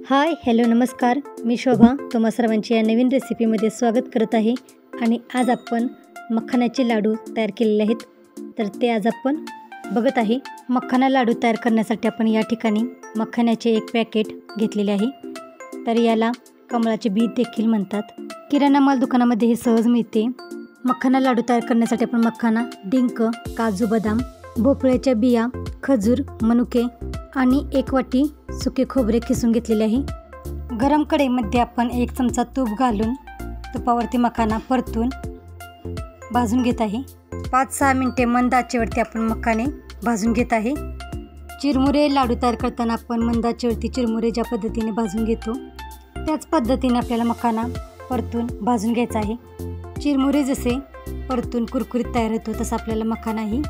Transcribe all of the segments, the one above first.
Hi hello नमस्कार, मी शोभा तुम्हा सर्वांची या नवीन रेसिपीमध्ये स्वागत करत आहे। आणि आज आपण मखानाचे लाडू तयार केलेले आहेत, तर ते आज आपण बघत आहे। मखाना लाडू तयार करण्यासाठी आपण या ठिकाणी मखानाचे एक पॅकेट घेतलेले आहे, तर याला कमळाचे बी देखील म्हणतात। किराणा माल दुकानामध्ये हे सहज मिळते। मखाना लाडू तयार करण्यासाठी आपण मखाना, डिंक, काजू, बदाम, भोपळ्याच्या बिया, खजूर, मनुके आणि 1 वाटी सुके खोबरे किसून घेतलेले आहे। गरम कढईमध्ये आपण 1 चमचा तूप घालून तुपावरती मखाना परतून भाजून घेत आहे। 5-6 मिनिटे मंद आचेवरती आपण मखाने भाजून घेत आहे। चिरमुरे लाडू तयार करताना आपण मंद आचेवरती चिरमुरे ज्या पद्धतीने भाजून घेतो त्याच पद्धतीने आपल्याला मखाना परतून भाजून घ्यायचा आहे। चिरमुरे जसे परतून कुरकुरीत तयार होतो तसं आपल्याला मखानाही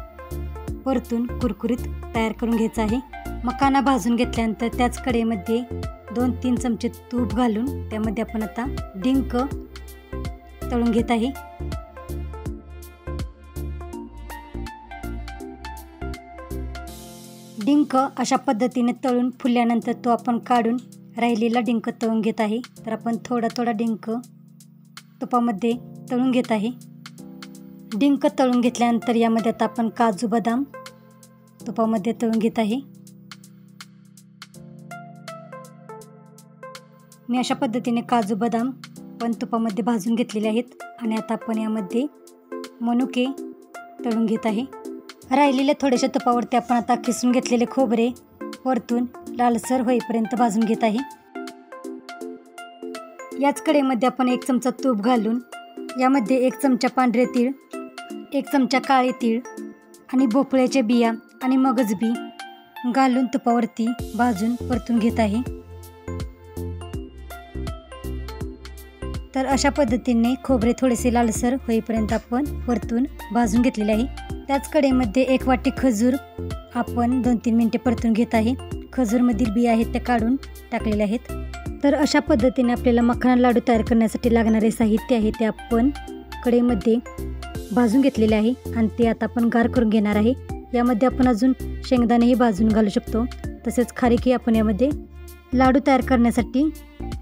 परतून कुरकुरीत तयार करून घ्यायचा आहे। मखाना भाजून घेतल्यानंतर त्याच कढईमध्ये 2-3 चमचे तूप घालून त्यामध्ये आपण आता डिंक तळून घेत आहे। डिंक अशा पद्धतीने तळून फुलल्यानंतर तो आपण काढून राहिलेला डिंक तळून घेत आहे। तर आपण थोडा डिंक तुपामध्ये तळून घेत आहे। डिंक तळून घेतल्यानंतर यामध्ये आता आपण काजू, बदाम तुपामध्ये तळून घेत आहे। मी अशा पद्धतीने काजू, बदाम पण तुपामध्ये भाजून घेतलेले आहेत आणि आता आपण यामध्ये मनुके तळून घेत आहे। राहिलेल्या थोड्याशा तुपावरती आपण आता किसून घेतलेले खोबरे परतून लालसर होईपर्यंत भाजून घेत आहे। याच कढईमध्ये आपण 1 चमचा तूप घालून यामध्ये 1 चमचा पांढरे तीळ, 1 चमचा काळे तीळ आणि भोपळ्याच्या बिया आणि मगज बी घालून तुपावरती भाजून परतून घेत आहे। तर अशा पद्धतीने खोबरे थोडेसे लालसर होईपर्यंत आपण परतून भाजून घेतलेले आहे। त्याच कढईमध्ये 1 वाटी खजूर आपण 2-3 मिनिटे परतून घेत आहे। खजूरमधील बिया आहेत त्या काढून टाकलेले आहेत। तर अशा पद्धतीने आपल्याला मखाना लाडू तयार करण्यासाठी लागणारे साहित्य आहे ते आपण कढईमध्ये भाजून घेतलेले आहे आणि ते आता आपण गार करून घेणार आहे। यामध्ये आपण अजून शेंगदाणेही भाजून घालू शकतो, तसेच खारीकही आपण यामध्ये लाडू तयार करण्यासाठी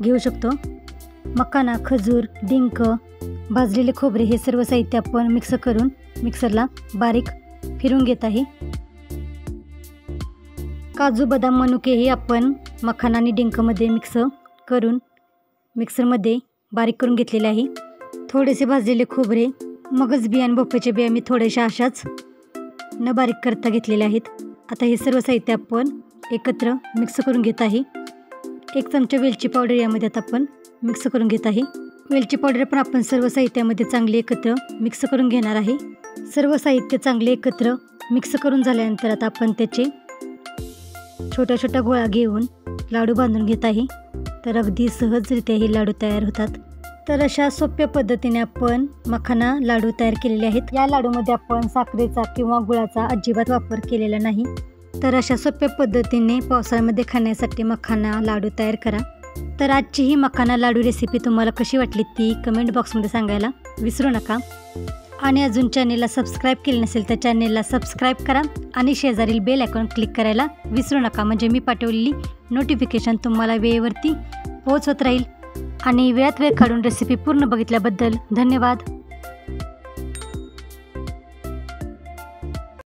घेऊ शकतो। मखाना, खजूर, डिंक, भाजलेले खोबरे हे सर्व साहित्य आपण मिक्स करून मिक्सरला बारीक फिरवून घेत आहे। काजू, बदाम, मनुके हे आपण मखाना आणि डिंकमध्ये मिक्स करून मिक्सरमध्ये बारीक करून घेतलेले आहे। थोडेसे भाजलेले खोबरे, मगज बी आणि भोपळ्याच्या बिया मी थोड्याशा अशाच न बारीक करता घेतलेले आहेत। आता हे सर्व साहित्य आपण एकत्र मिक्स करून घेत आहे। 1 चमचा वेलची पावडर यामध्ये आता आपण मिक्स करून घेत आहे। वेलची पावडर पण आपण सर्व साहित्यामध्ये चांगले एकत्र मिक्स करून घेणार आहे। सर्व साहित्य चांगले एकत्र मिक्स करून झाल्यानंतर आता आपण त्याचे छोट्या गोळा घेऊन लाडू बांधून घेत आहे। तर अगदी सहजरित्या हे लाडू तयार होतात। तर अशा सोप्या पद्धतीने आपण मखाना लाडू तयार केलेले आहेत। या लाडूमध्ये आपण साखरेचा किंवा गुळाचा अजिबात वापर केलेला नाही। तर अशा सोप्या पद्धतीने पावसाळ्यामध्ये खाण्यासाठी मखाना लाडू तयार करा। तर आजची ही मखाना लाडू रेसिपी तुम्हाला कशी वाटली ती कमेंट बॉक्समध्ये सांगायला विसरू नका। आणि अजून चॅनेलला सबस्क्राईब केले नसेल तर चॅनेलला सबस्क्राईब करा आणि शेजारील बेल आयकॉन क्लिक करायला विसरू नका, म्हणजे मी पाठवलेली नोटिफिकेशन तुम्हाला वेळेवरती पोहोचत राहील। आणि वेळात वेळ काढून रेसिपी पूर्ण बघितल्याबद्दल धन्यवाद।